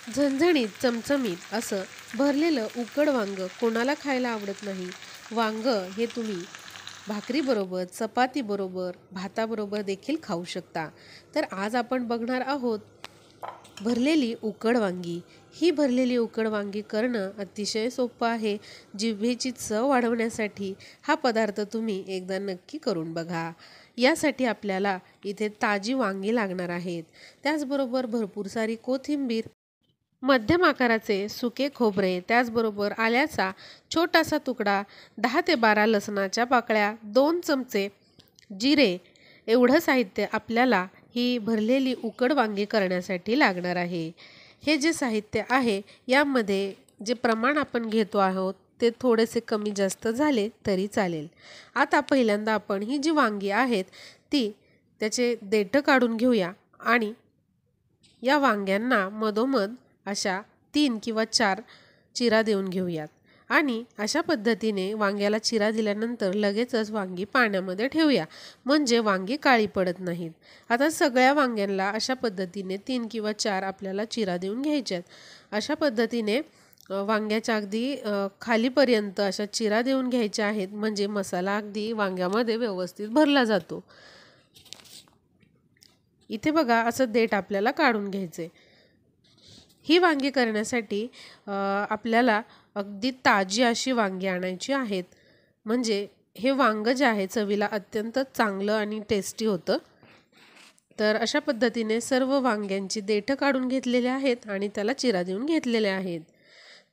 झणझणीत चमचमीत असं भरलेलं उकड वांग कोणाला खायला आवडत नाही. वांग हे तुम्ही भाकरीबरोबर, चपातीबरोबर, भाताबरोबर देखील खाऊ शकता. तर आज आपण बघणार आहोत भरलेली उकड वांगी. ही भरलेली उकड वांगी करणं अतिशय सोपं आहे. जिभेची चव वाढवण्यासाठी हा पदार्थ तुम्ही एकदा नक्की करून बघा. यासाठी आपल्याला इथे ताजी वांगी लागणार आहेत. त्याचबरोबर भरपूर सारी कोथिंबीर, मध्यम आकाराचे सुके खोबरे, त्याचबरोबर आल्याचा छोटासा तुकडा, 10 ते 12 लसणाच्या पाकळ्या, 2 चमचे जिरे, एवढं साहित्य आपल्याला ही भरलेली उकड वांगी करण्यासाठी लागणार आहे. हे जे साहित्य आहे यामध्ये जे प्रमाण आपण घेतो आहोत ते थोडेसे कमी जास्त झाले तरी चालेल. आता पहिल्यांदा आपण ही जी वांगी आहेत ती त्याचे देठं काढून घेऊया आणि या वांग्यांना मधोमध अशा 3 किंवा 4 चिरा देऊन घेऊयात आणि अशा पद्धतीने वांग्याला चिरा दिल्यानंतर लगेचच वांगी पाण्यामध्ये ठेवूया, म्हणजे वांगी काळी पडत नाहीत. आता सगळ्या वांग्यांना अशा पद्धतीने 3 किंवा 4 आपल्याला चिरा देऊन घ्यायच्यात. अशा पद्धतीने वांग्याच्या अगदी खालीपर्यंत अशा चिरा देऊन घ्यायच्या आहेत, म्हणजे मसाला अगदी वांग्यामध्ये व्यवस्थित भरला जातो. इथे बघा असं देठ आपल्याला काढून घ्यायचे. ही वांगी करण्यासाठी आपल्याला अगदी ताजी अशी वांगी आणायची आहेत, म्हणजे हे वांग जे आहे चवीला अत्यंत चांगलं आणि टेस्टी होतं. तर अशा पद्धतीने सर्व वांग्यांची देठं काढून घेतलेले आहेत आणि त्याला चिरा देऊन घेतलेले आहेत.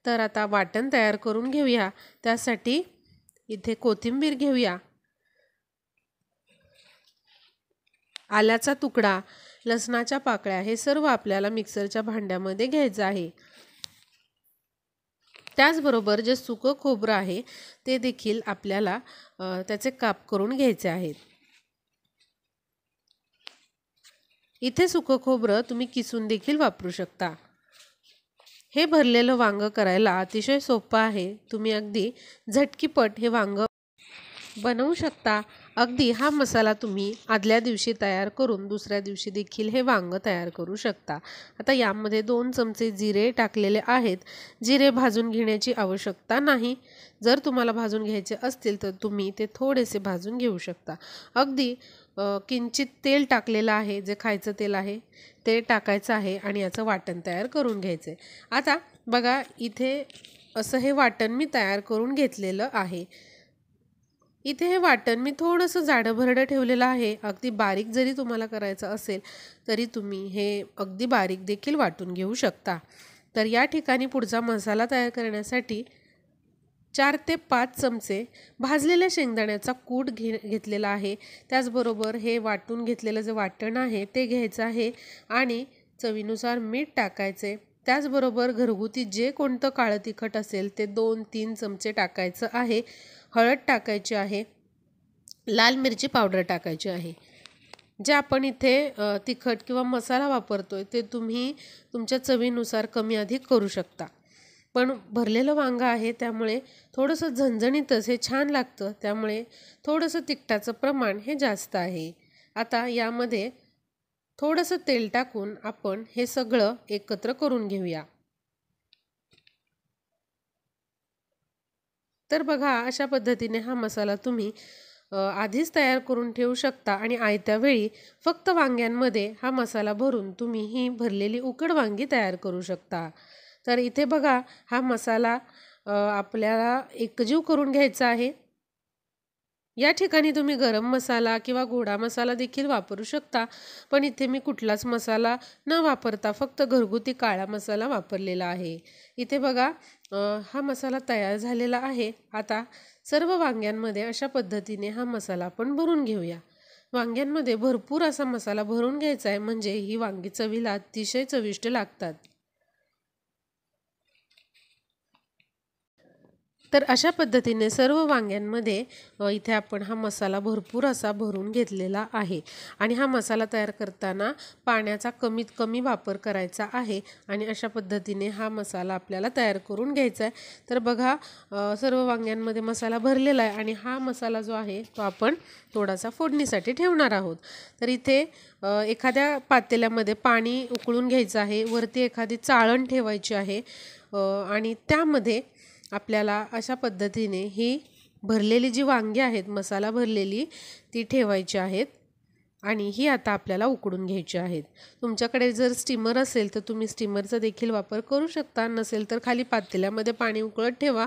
तर आता वाटण तयार करून घेऊया. त्यासाठी इथे कोथिंबीर घेऊया, आल्याचा तुकडा, लसणाच्या पाकळ्या, हे सर्व आपल्याला मिक्सरच्या भांड्यामध्ये घ्यायचं आहे. त्याचबरोबर जे सुकं खोबरं आहे ते देखील आपल्याला त्याचे काप करून घ्यायचे आहेत. इथे सुकं खोबरं तुम्ही किसून देखील वापरू शकता. हे भरलेलं वांग करायला अतिशय सोपं आहे. तुम्ही अगदी झटकीपट हे वांग बनवू शकता. अगदी हा मसाला तुम्ही आदल्या दिवशी तयार करून दुसऱ्या दिवशी देखील हे वांग तयार करू शकता. आता यामध्ये 2 चमचे जिरे टाकलेले आहेत. जिरे भाजून घेण्याची आवश्यकता नाही. जर तुम्हाला भाजून घ्यायचे असतील तर तुम्ही ते थोडेसे भाजून घेऊ शकता. अगदी किंचित तेल टाकलेलं आहे, जे खायचं तेल आहे ते टाकायचं आहे आणि याचं वाटण तयार करून घ्यायचं आहे. आता बघा इथे असं हे वाटण मी तयार करून घेतलेलं आहे. इथे हे वाटण मी थोडंसं जाडं-भरडं ठेवलेलं आहे. अगदी बारीक जरी तुम्हाला करायचं असेल तरी तुम्ही हे अगदी बारीक देखील वाटून घेऊ शकता. तर या ठिकाणी पुढचा मसाला तयार करण्यासाठी 4 ते 5 चमचे भाजलेल्या शेंगदाण्याचा कूट घेतलेला आहे. त्याचबरोबर हे वाटून घेतलेलं जे वाटण आहे ते घ्यायचं आहे आणि चवीनुसार मीठ टाकायचे. त्याचबरोबर घरगुती जे कोणतं काळं तिखट असेल ते 2-3 चमचे टाकायचं आहे. हळद टाकायची आहे. लाल मिरची पावडर टाकायची आहे. जे आपण इथे तिखट किंवा मसाला वापरतोय ते तुम्ही तुमच्या चवीनुसार कमी अधिक करू शकता. पण भरलेलं वांगं आहे त्यामुळे थोडंसं झणझणीतच हे छान लागतं, त्यामुळे थोडंसं तिखटाचं प्रमाण हे जास्त आहे. आता यामध्ये थोडंसं तेल टाकून आपण हे सगळं एकत्र करून घेऊया. तर बघा अशा पद्धतीने हा मसाला तुम्ही आधीच तयार करून ठेवू शकता आणि आयत्या वेळी फक्त वांग्यांमध्ये हा मसाला भरून तुम्ही ही भरलेली उकड वांगी तयार करू शकता. तर इथे बघा हा मसाला आपल्याला एकजीव करून घ्यायचा आहे. या ठिकाणी तुम्ही गरम मसाला किंवा गोडा मसाला देखील वापरू शकता, पण इथे मी कुठलाच मसाला न वापरता फक्त घरगुती काळा मसाला वापरलेला आहे. इथे बघा हा मसाला तयार झालेला आहे. आता सर्व वांग्यांमध्ये अशा पद्धतीने हा मसाला आपण भरून घेऊया. वांग्यांमध्ये भरपूर असा मसाला भरून घ्यायचा आहे, म्हणजे ही वांगी चवीला अतिशय चविष्ट लागतात. तर अशा पद्धतीने सर्व वांग्यांमध्ये इथे आपण हा मसाला भरपूर असा भरून घेतलेला आहे आणि हा मसाला तयार करताना पाण्याचा कमीत कमी वापर करायचा आहे आणि अशा पद्धतीने हा मसाला आपल्याला तयार करून घ्यायचा आहे। तर बघा सर्व वांग्यांमध्ये मसाला भरलेला आहे आणि हा मसाला जो आहे तो आपण थोडासा फोडणीसाठी ठेवणार आहोत। तर इथे एखाद्या पातेल्यामध्ये पाणी उकळून घ्यायचं आहे, वरती एखादी चाळण ठेवायची आहे आणि त्यामध्ये आपल्याला अशा पद्धतीने ही भरलेली जी वांगी आहेत मसाला भरलेली ती ठेवायची आहेत आणि ही आता आपल्याला उकडून घ्यायची आहेत। तुमच्याकडे जर स्टीमर असेल तर तुम्ही स्टीमरचा देखील वापर करू शकता, नसेल तर खाली पातेल्यामध्ये पाणी उकळत ठेवा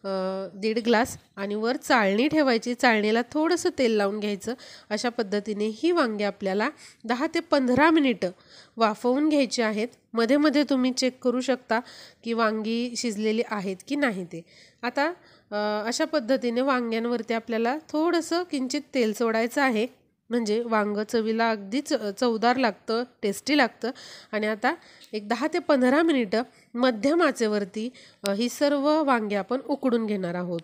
1.5 ग्लास आणि वर चाळणी ठेवायची, चाळणीला थोडंसं तेल लावून घ्यायचं। अशा पद्धतीने ही वांगी आपल्याला 10 ते 15 मिनिटं वाफवून घ्यायची आहेत। मध्ये मध्ये तुम्ही चेक करू शकता की वांगी शिजलेली आहेत की नाही ते। आता अशा पद्धतीने वांग्यांवरती आपल्याला थोडंसं किंचित तेल सोडायचं आहे, म्हणजे वांग चवीला अगदी चवदार लागतं, टेस्टी लागतं। आणि आता एक 10 ते 15 मिनिटं मध्यम आचेवरती ही सर्व वांगी आपण उकडून घेणार आहोत।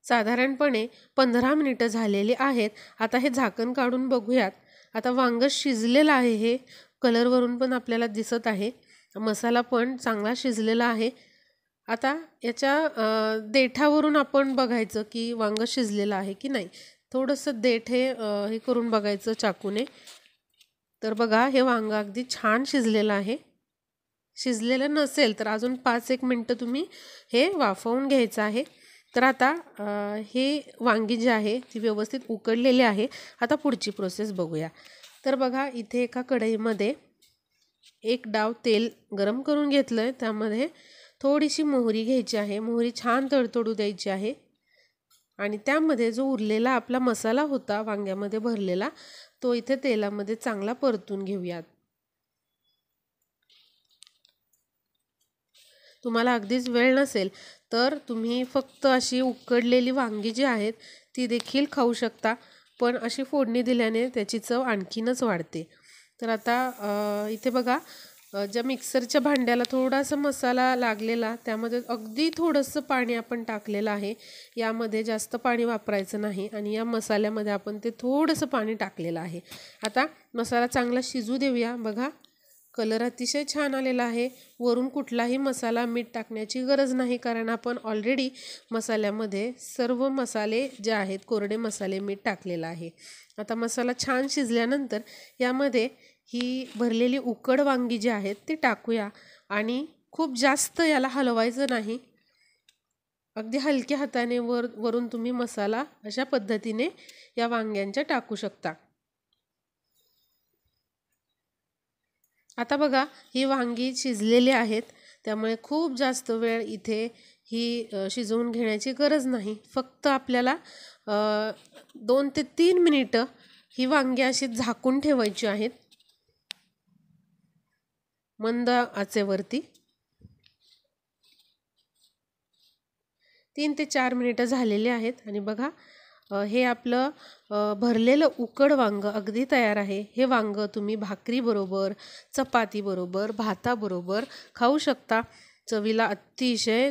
साधारणपणे 15 मिनिटं झालेली आहेत। आता हे झाकण काढून बघूयात। आता वांग शिजलेलं आहे, हे कलरवरून पण आपल्याला दिसत आहे, मसाला पण चांगला शिजलेला आहे। आता याच्या देठावरून आपण बघायचं की वांग शिजलेलं आहे की नाही। थोडंसं देठ हे करून बघायचं चाकूने। तर बघा हे वांग अगदी छान शिजलेलं आहे। शिजलेलं नसेल तर अजून 5-1 मिनटं तुम्ही हे वाफवून घ्यायचं आहे। तर आता हे वांगी जी आहे ती व्यवस्थित उकडलेली आहे। आता पुढची प्रोसेस बघूया। तर बघा इथे एका कढईमध्ये एक डाव तेल गरम करून घेतलं आहे, त्यामध्ये थोडीशी मोहरी घ्यायची आहे, मोहरी छान तडतडू द्यायची आहे आणि त्यामध्ये जो उरलेला आपला मसाला होता वांग्यामध्ये भरलेला तो इथे तेलामध्ये चांगला परतून घेऊयात। तुम्हाला अगदीच वेळ नसेल तर तुम्ही फक्त अशी उकडलेली वांगी जी आहेत ती देखील खाऊ शकता, पण अशी फोडणी दिल्याने त्याची चव आणखीनच वाढते। तर आता इथे बघा ज्या मिक्सरच्या भांड्याला थोडासा मसाला लागलेला त्यामध्ये अगदी थोडंसं पाणी आपण टाकलेलं आहे। यामध्ये जास्त पाणी वापरायचं नाही आणि या मसाल्यामध्ये आपण ते थोडंसं पाणी टाकलेलं आहे। आता मसाला चांगला शिजू देऊया। बघा कलर अतिशय छान आलेला आहे। वरून कुठलाही मसाला मीठ टाकण्याची गरज नाही, कारण आपण ऑलरेडी मसाल्यामध्ये सर्व मसाले जे आहेत कोरडे मसाले मीठ टाकलेला आहे। आता मसाला छान शिजल्यानंतर यामध्ये ही भरलेली उकड वांगी जी आहेत ती टाकूया आणि खूप जास्त याला हलवायचं नाही, अगदी हलक्या हाताने वरून तुम्ही मसाला अशा पद्धतीने या वांग्यांच्या टाकू शकता। आता बघा ही वांगी शिजलेली आहेत, त्यामुळे खूप जास्त वेळ इथे ही शिजवून घेण्याची गरज नाही। फक्त आपल्याला 2 ते 3 मिनिटं ही वांगी अशी झाकून ठेवायची आहेत मंद आचेवरती। 3 ते 4 मिनिटं झालेली आहेत आणि बघा हे आपलं भरलेलं उकड वांग अगदी तयार आहे। हे वांग तुम्ही भाकरीबरोबर, चपातीबरोबर, भाताबरोबर खाऊ शकता। चवीला अतिशय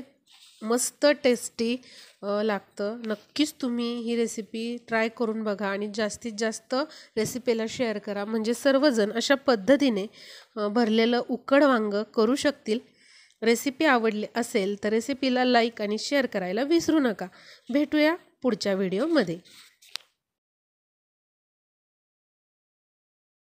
मस्त टेस्टी लागतं। नक्कीच तुम्ही ही रेसिपी ट्राय करून बघा आणि जास्तीत जास्त रेसिपीला शेअर करा, म्हणजे सर्वजण अशा पद्धतीने भरलेलं उकड वांग करू शकतील। रेसिपी आवडली असेल तर रेसिपीला लाईक आणि शेअर करायला विसरू नका। भेटूया पुढच्या व्हिडिओमध्ये।